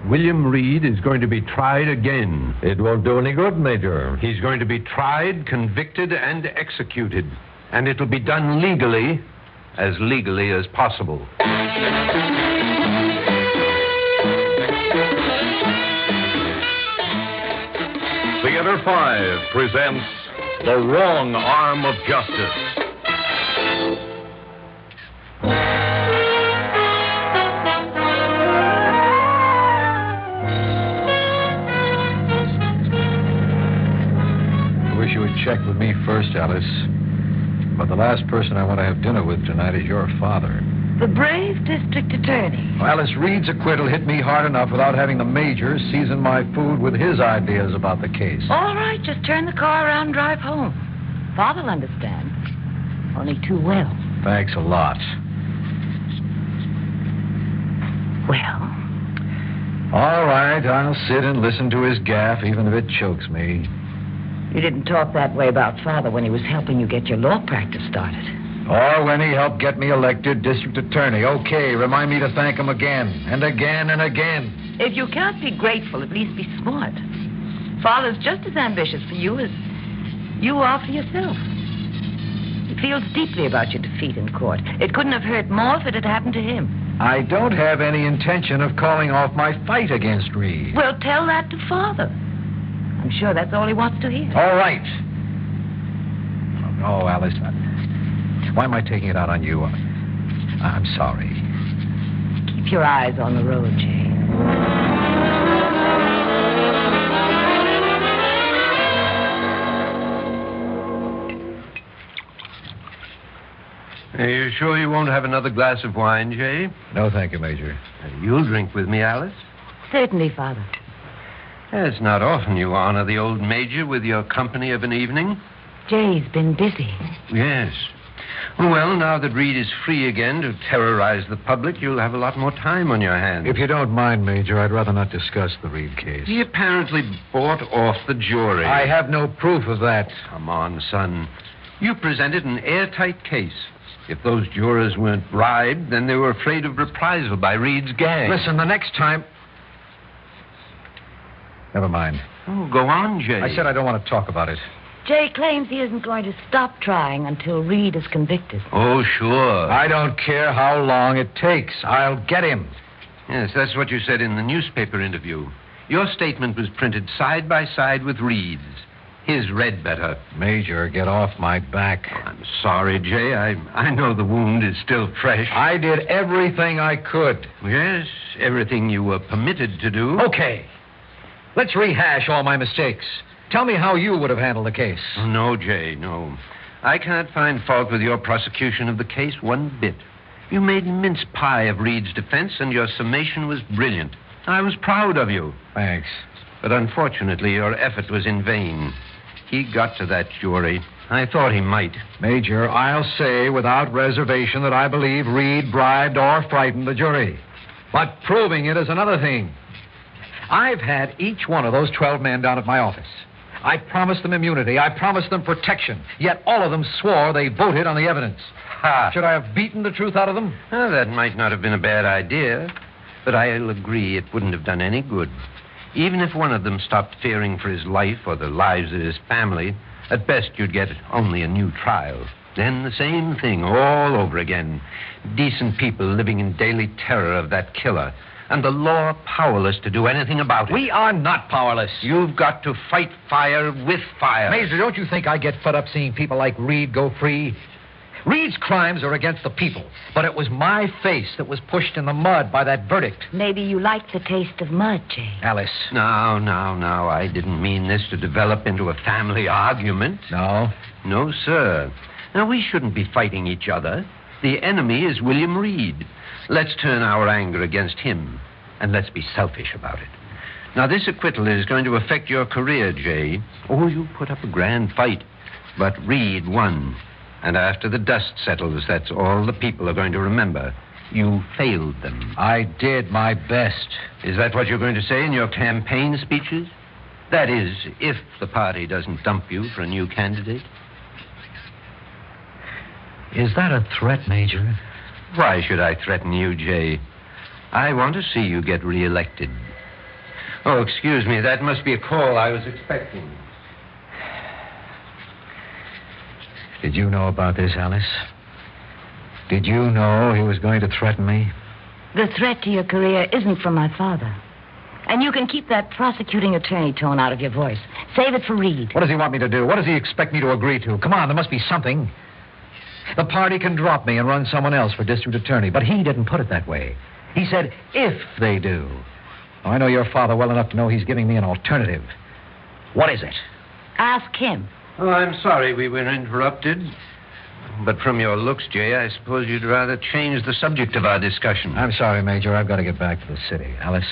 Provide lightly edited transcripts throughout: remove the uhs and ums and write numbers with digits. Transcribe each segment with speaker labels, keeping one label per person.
Speaker 1: William Reed is going to be tried again.
Speaker 2: It won't do any good, Major.
Speaker 1: He's going to be tried, convicted, and executed. And it'll be done legally as possible.
Speaker 3: Theater 5 presents The Wrong Arm of Justice.
Speaker 4: I wish you would check with me first, Alice. But the last person I want to have dinner with tonight is your father.
Speaker 5: The brave district attorney.
Speaker 4: Well, Alice, Reed's acquittal hit me hard enough without having the major season my food with his ideas about the case.
Speaker 5: All right, just turn the car around and drive home. Father'll understand. Only too well.
Speaker 4: Thanks a lot.
Speaker 5: Well?
Speaker 4: All right, I'll sit and listen to his gaffe, even if it chokes me.
Speaker 5: You didn't talk that way about Father when he was helping you get your law practice started.
Speaker 4: Or when he helped get me elected district attorney. Okay, remind me to thank him again, and again, and again.
Speaker 5: If you can't be grateful, at least be smart. Father's just as ambitious for you as you are for yourself. He feels deeply about your defeat in court. It couldn't have hurt more if it had happened to him.
Speaker 4: I don't have any intention of calling off my fight against Reed.
Speaker 5: Well, tell that to Father. I'm sure that's all he wants to hear.
Speaker 4: All right. Oh, Alice, why am I taking it out on you? I'm sorry.
Speaker 5: Keep your eyes on the road, Jane.
Speaker 1: Are you sure you won't have another glass of wine, Jay?
Speaker 4: No, thank you, Major.
Speaker 1: You'll drink with me, Alice?
Speaker 5: Certainly, Father.
Speaker 1: It's not often you honor the old Major with your company of an evening.
Speaker 5: Jay's been busy.
Speaker 1: Yes. Well, now that Reed is free again to terrorize the public, you'll have a lot more time on your hands.
Speaker 4: If you don't mind, Major, I'd rather not discuss the Reed case.
Speaker 1: He apparently bought off the jury.
Speaker 4: I have no proof of that.
Speaker 1: Come on, son. You presented an airtight case. If those jurors weren't bribed, then they were afraid of reprisal by Reed's gang.
Speaker 4: Listen, the next time... Never mind.
Speaker 1: Oh, go on, Jay.
Speaker 4: I said I don't want to talk about it.
Speaker 5: Jay claims he isn't going to stop trying until Reed is convicted.
Speaker 1: Oh, sure.
Speaker 4: I don't care how long it takes. I'll get him.
Speaker 1: Yes, that's what you said in the newspaper interview. Your statement was printed side by side with Reed's. His read better.
Speaker 4: Major, get off my back.
Speaker 1: I'm sorry, Jay. I know the wound is still fresh.
Speaker 4: I did everything I could.
Speaker 1: Yes, everything you were permitted to do.
Speaker 4: Okay. Let's rehash all my mistakes. Tell me how you would have handled the case.
Speaker 1: Oh, no, Jay, no. I can't find fault with your prosecution of the case one bit. You made mince pie of Reed's defense, and your summation was brilliant. I was proud of you.
Speaker 4: Thanks.
Speaker 1: But unfortunately, your effort was in vain. He got to that jury. I thought he might.
Speaker 4: Major, I'll say without reservation that I believe Reed bribed or frightened the jury. But proving it is another thing. I've had each one of those 12 men down at my office. I promised them immunity. I promised them protection. Yet all of them swore they voted on the evidence.
Speaker 1: Ha!
Speaker 4: Should I have beaten the truth out of them?
Speaker 1: Well, that might not have been a bad idea. But I'll agree it wouldn't have done any good. Even if one of them stopped fearing for his life or the lives of his family, at best you'd get only a new trial. Then the same thing all over again. Decent people living in daily terror of that killer. And the law powerless to do anything about it.
Speaker 4: We are not powerless.
Speaker 1: You've got to fight fire with fire.
Speaker 4: Major, don't you think I get fed up seeing people like Reed go free? Reed's crimes are against the people, but it was my face that was pushed in the mud by that verdict.
Speaker 5: Maybe you like the taste of mud, Jay.
Speaker 4: Alice.
Speaker 1: Now, I didn't mean this to develop into a family argument.
Speaker 4: No?
Speaker 1: No, sir. Now, we shouldn't be fighting each other. The enemy is William Reed. Let's turn our anger against him, and let's be selfish about it. Now, this acquittal is going to affect your career, Jay. Oh, you put up a grand fight, but Reed won. And after the dust settles, that's all the people are going to remember. You failed them.
Speaker 4: I did my best.
Speaker 1: Is that what you're going to say in your campaign speeches? That is, if the party doesn't dump you for a new candidate.
Speaker 4: Is that a threat, Major?
Speaker 1: Why should I threaten you, Jay? I want to see you get reelected. Oh, excuse me. That must be a call I was expecting.
Speaker 4: Did you know about this, Alice? Did you know he was going to threaten me?
Speaker 5: The threat to your career isn't from my father. And you can keep that prosecuting attorney tone out of your voice. Save it for Reed.
Speaker 4: What does he want me to do? What does he expect me to agree to? Come on, there must be something. The party can drop me and run someone else for district attorney, but he didn't put it that way. He said, if they do. I know your father well enough to know he's giving me an alternative. What is it?
Speaker 5: Ask him.
Speaker 1: Oh, I'm sorry we were interrupted. But from your looks, Jay, I suppose you'd rather change the subject of our discussion.
Speaker 4: I'm sorry, Major. I've got to get back to the city. Alice?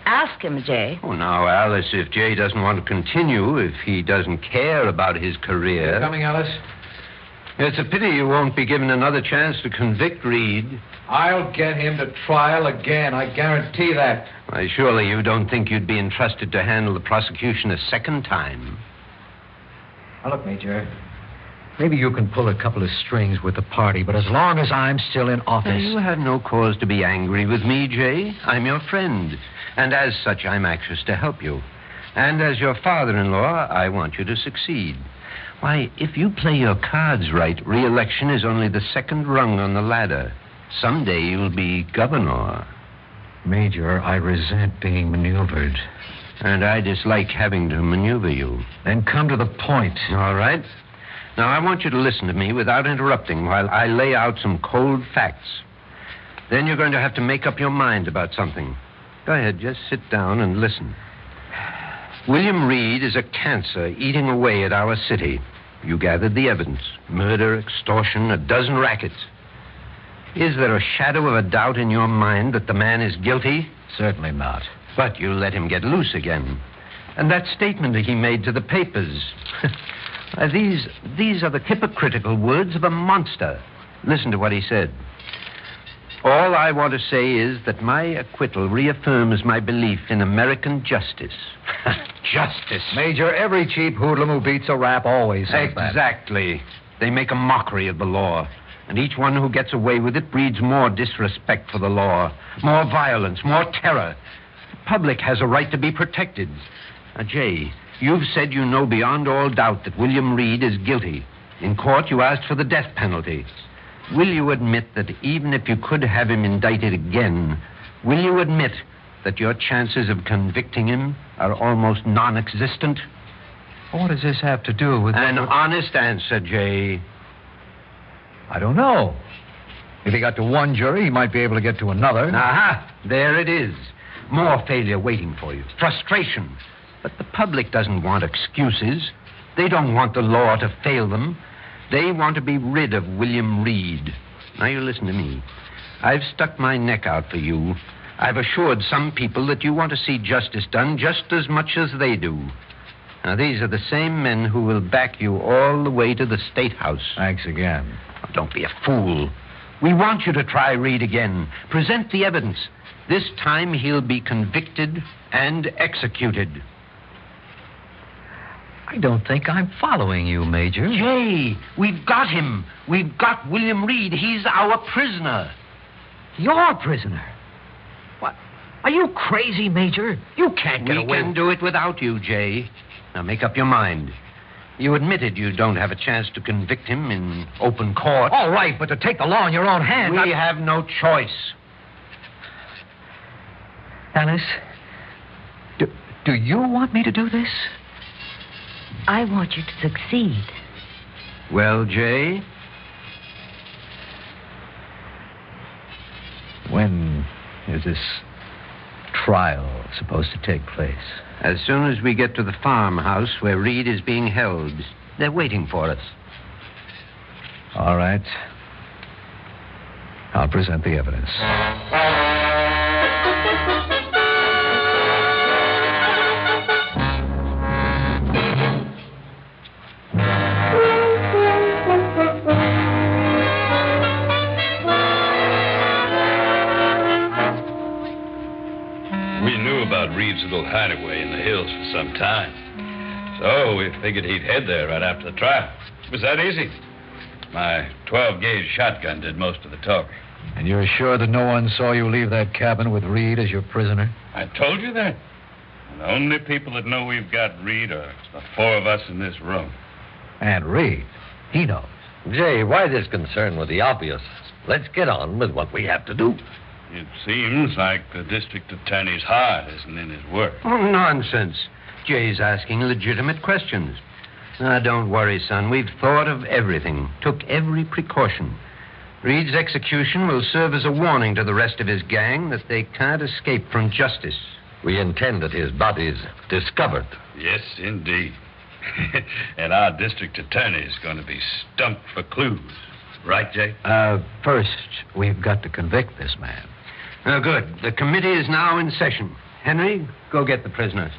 Speaker 5: Ask him, Jay.
Speaker 1: Oh, now, Alice, if Jay doesn't want to continue, if he doesn't care about his career...
Speaker 4: You coming, Alice?
Speaker 1: It's a pity you won't be given another chance to convict Reed.
Speaker 4: I'll get him to trial again. I guarantee that.
Speaker 1: Why, surely you don't think you'd be entrusted to handle the prosecution a second time.
Speaker 4: Now, look, Major. Maybe you can pull a couple of strings with the party, but as long as I'm still in office...
Speaker 1: You have no cause to be angry with me, Jay. I'm your friend. And as such, I'm anxious to help you. And as your father-in-law, I want you to succeed. Why, if you play your cards right, re-election is only the second rung on the ladder. Someday you'll be governor.
Speaker 4: Major, I resent being maneuvered.
Speaker 1: And I dislike having to maneuver you.
Speaker 4: Then come to the point.
Speaker 1: All right. Now, I want you to listen to me without interrupting while I lay out some cold facts. Then you're going to have to make up your mind about something. Go ahead, just sit down and listen. William Reed is a cancer eating away at our city. You gathered the evidence. Murder, extortion, a dozen rackets. Is there a shadow of a doubt in your mind that the man is guilty?
Speaker 4: Certainly not.
Speaker 1: But you let him get loose again. And that statement that he made to the papers. These are the hypocritical words of a monster. Listen to what he said. All I want to say is that my acquittal reaffirms my belief in American justice. Justice.
Speaker 4: Major, every cheap hoodlum who beats a rap always says that.
Speaker 1: Exactly. They make a mockery of the law. And each one who gets away with it breeds more disrespect for the law, more violence, more terror. The public has a right to be protected. Now, Jay, you've said you know beyond all doubt that William Reed is guilty. In court, you asked for the death penalty. Will you admit that even if you could have him indicted again, will you admit that your chances of convicting him are almost non-existent?
Speaker 4: What does this have to do with...
Speaker 1: An honest answer, Jay.
Speaker 4: I don't know. If he got to one jury, he might be able to get to another.
Speaker 1: Aha! There it is. More failure waiting for you. Frustration. But the public doesn't want excuses. They don't want the law to fail them. They want to be rid of William Reed. Now, you listen to me. I've stuck my neck out for you. I've assured some people that you want to see justice done just as much as they do. Now, these are the same men who will back you all the way to the State House.
Speaker 4: Thanks again.
Speaker 1: Oh, don't be a fool. We want you to try Reed again. Present the evidence. This time he'll be convicted and executed.
Speaker 4: I don't think I'm following you, Major.
Speaker 1: Jay, we've got him. We've got William Reed. He's our prisoner.
Speaker 4: Your prisoner? What? Are you crazy, Major? You can't get away.
Speaker 1: We can do it without you, Jay. Now, make up your mind. You admitted you don't have a chance to convict him in open court.
Speaker 4: All right, but to take the law in your own hands...
Speaker 1: We have no choice.
Speaker 4: Alice, do you want me to do this?
Speaker 5: I want you to succeed.
Speaker 1: Well, Jay?
Speaker 4: When is this trial supposed to take place?
Speaker 1: As soon as we get to the farmhouse where Reed is being held. They're waiting for us.
Speaker 4: All right. I'll present the evidence.
Speaker 6: Reed's little hideaway in the hills for some time. So we figured he'd head there right after the trial. It was that easy. My 12-gauge shotgun did most of the talking.
Speaker 4: And you're sure that no one saw you leave that cabin with Reed as your prisoner?
Speaker 6: I told you that. And the only people that know we've got Reed are the four of us in this room.
Speaker 4: And Reed, he knows.
Speaker 2: Jay, why this concern with the obvious? Let's get on with what we have to do.
Speaker 6: It seems like the district attorney's heart isn't in his work.
Speaker 1: Oh, nonsense. Jay's asking legitimate questions. Now, don't worry, son. We've thought of everything, took every precaution. Reed's execution will serve as a warning to the rest of his gang that they can't escape from justice.
Speaker 2: We intend that his body's discovered.
Speaker 6: Yes, indeed. And our district attorney is going to be stumped for clues. Right, Jay?
Speaker 4: First, we've got to convict this man.
Speaker 1: Good. The committee is now in session. Henry, go get the prisoner.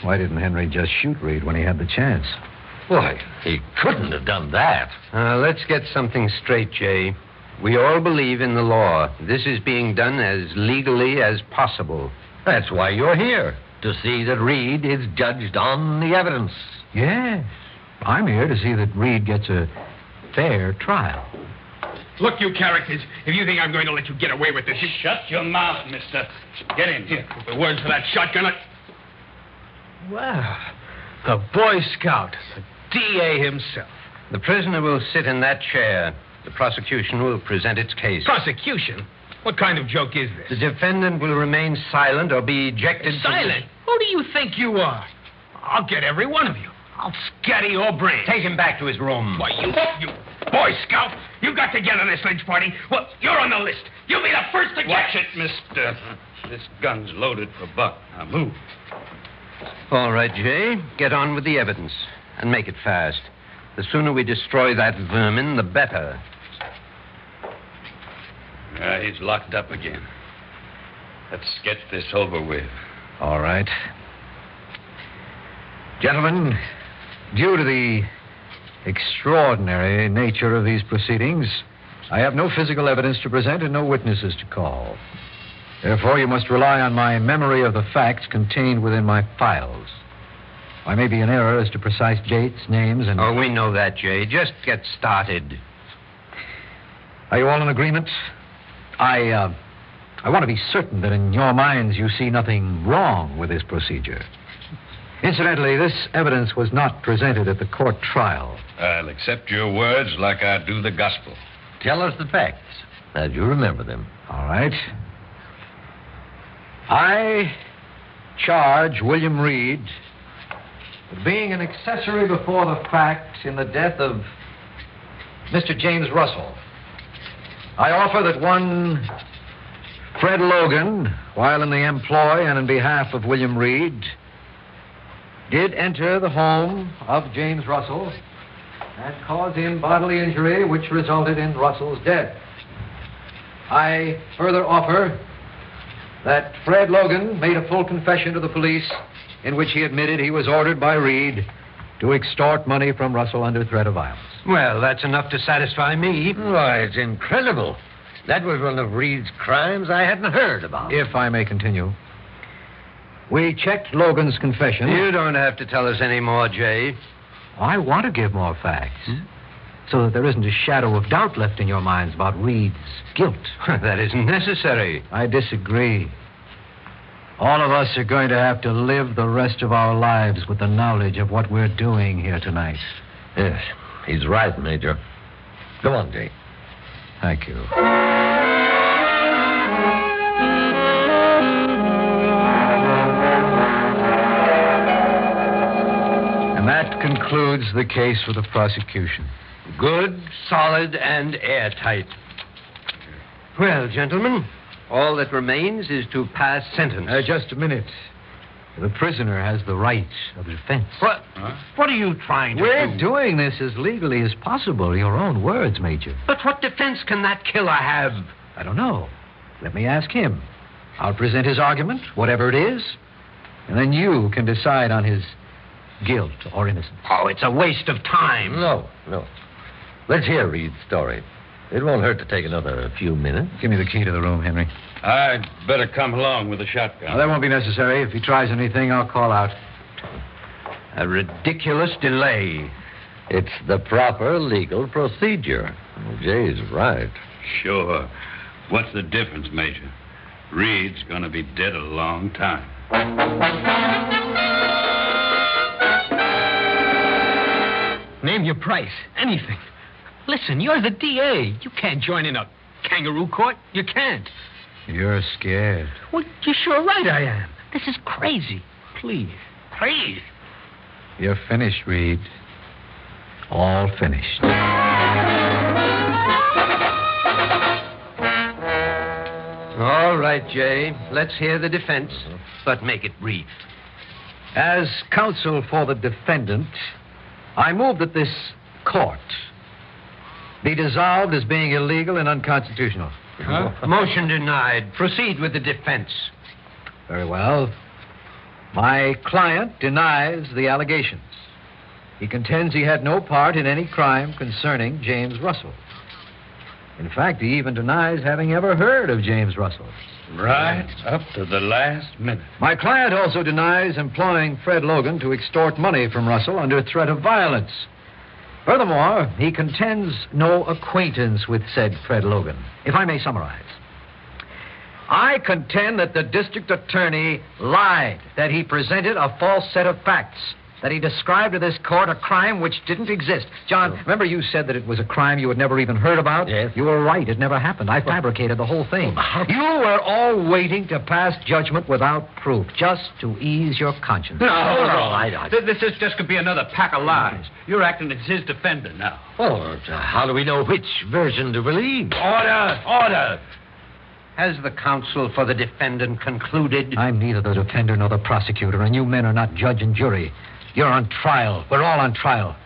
Speaker 4: Why didn't Henry just shoot Reed when he had the chance?
Speaker 2: Why, he couldn't have done that.
Speaker 1: Let's get something straight, Jay. We all believe in the law. This is being done as legally as possible.
Speaker 2: That's why you're here, to see that Reed is judged on the evidence.
Speaker 4: Yes. I'm here to see that Reed gets a fair trial.
Speaker 7: Look, you characters, if you think I'm going to let you get away with this, you...
Speaker 6: Shut your mouth, mister. Get in here.
Speaker 7: The words for that shotgun. Well, the Boy Scout, the DA himself.
Speaker 1: The prisoner will sit in that chair. The prosecution will present its case.
Speaker 7: Prosecution? What kind of joke is
Speaker 1: The
Speaker 7: this?
Speaker 1: defendant will remain silent or be ejected.
Speaker 7: Silent? Who do you think you are? I'll get every one of you. I'll scatter your brains.
Speaker 1: Take him back to his room.
Speaker 7: Why, you Boy Scout, you got to get on this lynch party. Well, you're on the list. You'll be the first to get...
Speaker 6: Watch it, mister. This gun's loaded for Buck. Now move.
Speaker 1: All right, Jay. Get on with the evidence. And make it fast. The sooner we destroy that vermin, the better.
Speaker 6: He's locked up again. Let's get this over with.
Speaker 4: All right. Gentlemen, due to the extraordinary nature of these proceedings, I have no physical evidence to present and no witnesses to call. Therefore, you must rely on my memory of the facts contained within my files. I may be in error as to precise dates, names, and...
Speaker 1: Oh, we know that, Jay. Just get started.
Speaker 4: Are you all in agreement? I want to be certain that in your minds you see nothing wrong with this procedure. Incidentally, this evidence was not presented at the court trial.
Speaker 6: I'll accept your words like I do the gospel.
Speaker 2: Tell us the facts, as you remember them.
Speaker 4: All right. I charge William Reed with being an accessory before the fact in the death of Mr. James Russell. I offer that one Fred Logan, while in the employ and in behalf of William Reed, did enter the home of James Russell and cause him bodily injury which resulted in Russell's death. I further offer that Fred Logan made a full confession to the police in which he admitted he was ordered by Reed to extort money from Russell under threat of violence.
Speaker 1: Well, that's enough to satisfy me.
Speaker 2: Why, it's incredible. That was one of Reed's crimes I hadn't heard about.
Speaker 4: If I may continue. We checked Logan's confession.
Speaker 1: You don't have to tell us any more, Jay.
Speaker 4: I want to give more facts, so that there isn't a shadow of doubt left in your minds about Reed's guilt.
Speaker 1: That isn't necessary.
Speaker 4: I disagree. All of us are going to have to live the rest of our lives with the knowledge of what we're doing here tonight.
Speaker 2: Yes, he's right, Major. Go on, Jay.
Speaker 4: Thank you. And that concludes the case for the prosecution.
Speaker 1: Good, solid, and airtight. Well, gentlemen, all that remains is to pass sentence.
Speaker 4: Just a minute. The prisoner has the right of defense.
Speaker 1: What? What are you trying to
Speaker 4: We're
Speaker 1: do?
Speaker 4: doing this as legally as possible. Your own words, Major.
Speaker 1: But what defense can that killer have?
Speaker 4: I don't know. Let me ask him. I'll present his argument, whatever it is, and then you can decide on his guilt or innocence.
Speaker 1: Oh, it's a waste of time.
Speaker 2: No. Let's hear Reed's story. It won't hurt to take another few minutes.
Speaker 4: Give me the key to the room, Henry.
Speaker 6: I'd better come along with the shotgun.
Speaker 4: That won't be necessary. If he tries anything, I'll call out.
Speaker 1: A ridiculous delay.
Speaker 2: It's the proper legal procedure. Jay's right.
Speaker 6: Sure. What's the difference, Major? Reed's gonna be dead a long time.
Speaker 7: Name your price. Anything. Listen, you're the DA. You can't join in a kangaroo court. You can't.
Speaker 4: You're scared.
Speaker 7: Well, you're sure right I am. This is crazy. Please. Please.
Speaker 4: You're finished, Reed. All finished.
Speaker 1: All right, Jay. Let's hear the defense, but make it brief.
Speaker 4: As counsel for the defendant, I move that this court be dissolved as being illegal and unconstitutional.
Speaker 1: Motion denied. Proceed with the defense.
Speaker 4: Very well. My client denies the allegations. He contends he had no part in any crime concerning James Russell. In fact, he even denies having ever heard of James Russell.
Speaker 6: Right up to the last minute.
Speaker 4: My client also denies employing Fred Logan to extort money from Russell under threat of violence. Furthermore, he contends no acquaintance with said Fred Logan. If I may summarize, I contend that the district attorney lied, that he presented a false set of facts, that he described to this court a crime which didn't exist. John, remember you said that it was a crime you had never even heard about?
Speaker 2: Yes.
Speaker 4: You were right. It never happened. I fabricated the whole thing. You were all waiting to pass judgment without proof, just to ease your conscience.
Speaker 6: This is just could be another pack of lies. You're acting as his defender now.
Speaker 2: Well, how do we know which version to believe?
Speaker 6: Order! Order!
Speaker 1: Has the counsel for the defendant concluded?
Speaker 4: I'm neither the defender nor the prosecutor, and you men are not judge and jury. You're on trial. We're all on trial.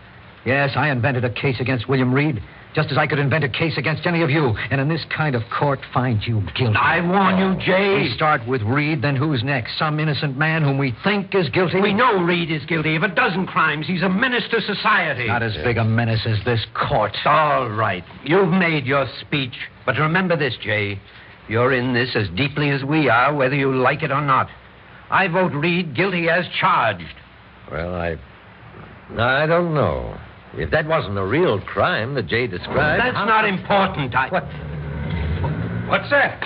Speaker 4: Yes, I invented a case against William Reed, just as I could invent a case against any of you, and in this kind of court find you guilty.
Speaker 1: I warn you, Jay.
Speaker 4: We start with Reed, then who's next? Some innocent man whom we think is guilty?
Speaker 1: We know Reed is guilty of a dozen crimes. He's a menace to society.
Speaker 4: Not as big a menace as this court.
Speaker 1: All right. You've made your speech. But remember this, Jay. You're in this as deeply as we are, whether you like it or not. I vote Reed guilty as charged.
Speaker 2: Well, I don't know. If that wasn't a real crime that Jay described...
Speaker 1: That's not important.
Speaker 6: What's that?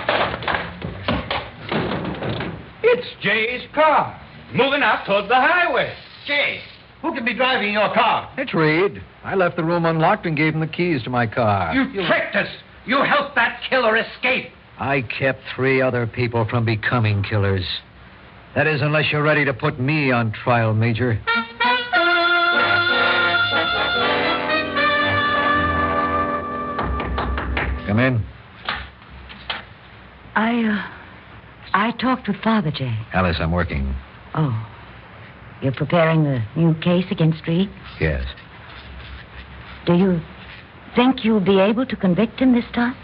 Speaker 6: It's Jay's car. Moving out toward the highway. Jay, who can be driving your car?
Speaker 4: It's Reed. I left the room unlocked and gave him the keys to my car.
Speaker 1: You tricked us. You helped that killer escape.
Speaker 4: I kept 3 other people from becoming killers. That is, unless you're ready to put me on trial, Major. Come in.
Speaker 5: I talked with Father, Jay.
Speaker 4: Alice, I'm working.
Speaker 5: Oh. You're preparing the new case against Reed?
Speaker 4: Yes.
Speaker 5: Do you think you'll be able to convict him this time?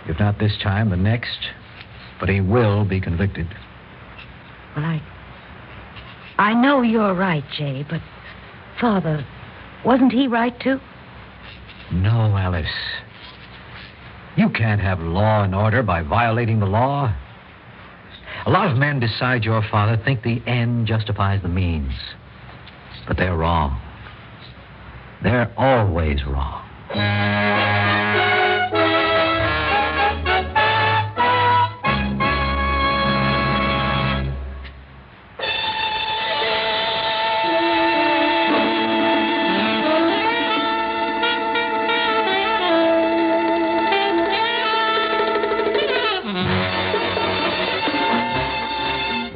Speaker 4: If not this time, the next. But he will be convicted.
Speaker 5: Well, I know you're right, Jay, but Father, wasn't he right, too?
Speaker 4: No, Alice. You can't have law and order by violating the law. A lot of men beside your father think the end justifies the means. But they're wrong. They're always wrong.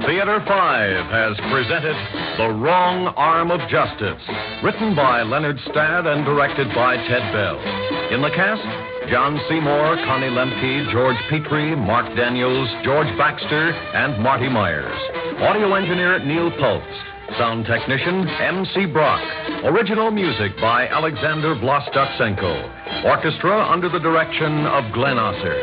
Speaker 3: Theater 5 has presented The Wrong Arm of Justice, written by Leonard Stadd and directed by Ted Bell. In the cast, John Seymour, Connie Lemke, George Petrie, Mark Daniels, George Baxter, and Marty Myers. Audio engineer Neil Pultz. Sound technician M.C. Brock. Original music by Alexander Vlastotsenko. Orchestra under the direction of Glenn Osser.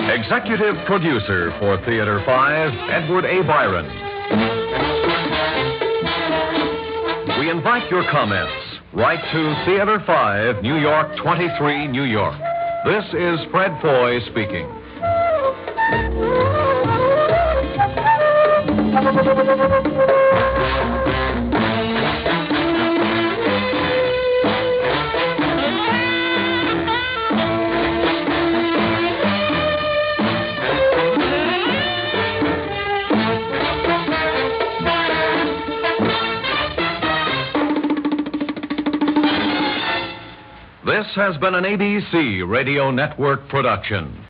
Speaker 3: Executive producer for Theater 5, Edward A. Byron. We invite your comments. Write to Theater 5, New York 23, New York. This is Fred Foy speaking. This has been an ABC Radio Network production.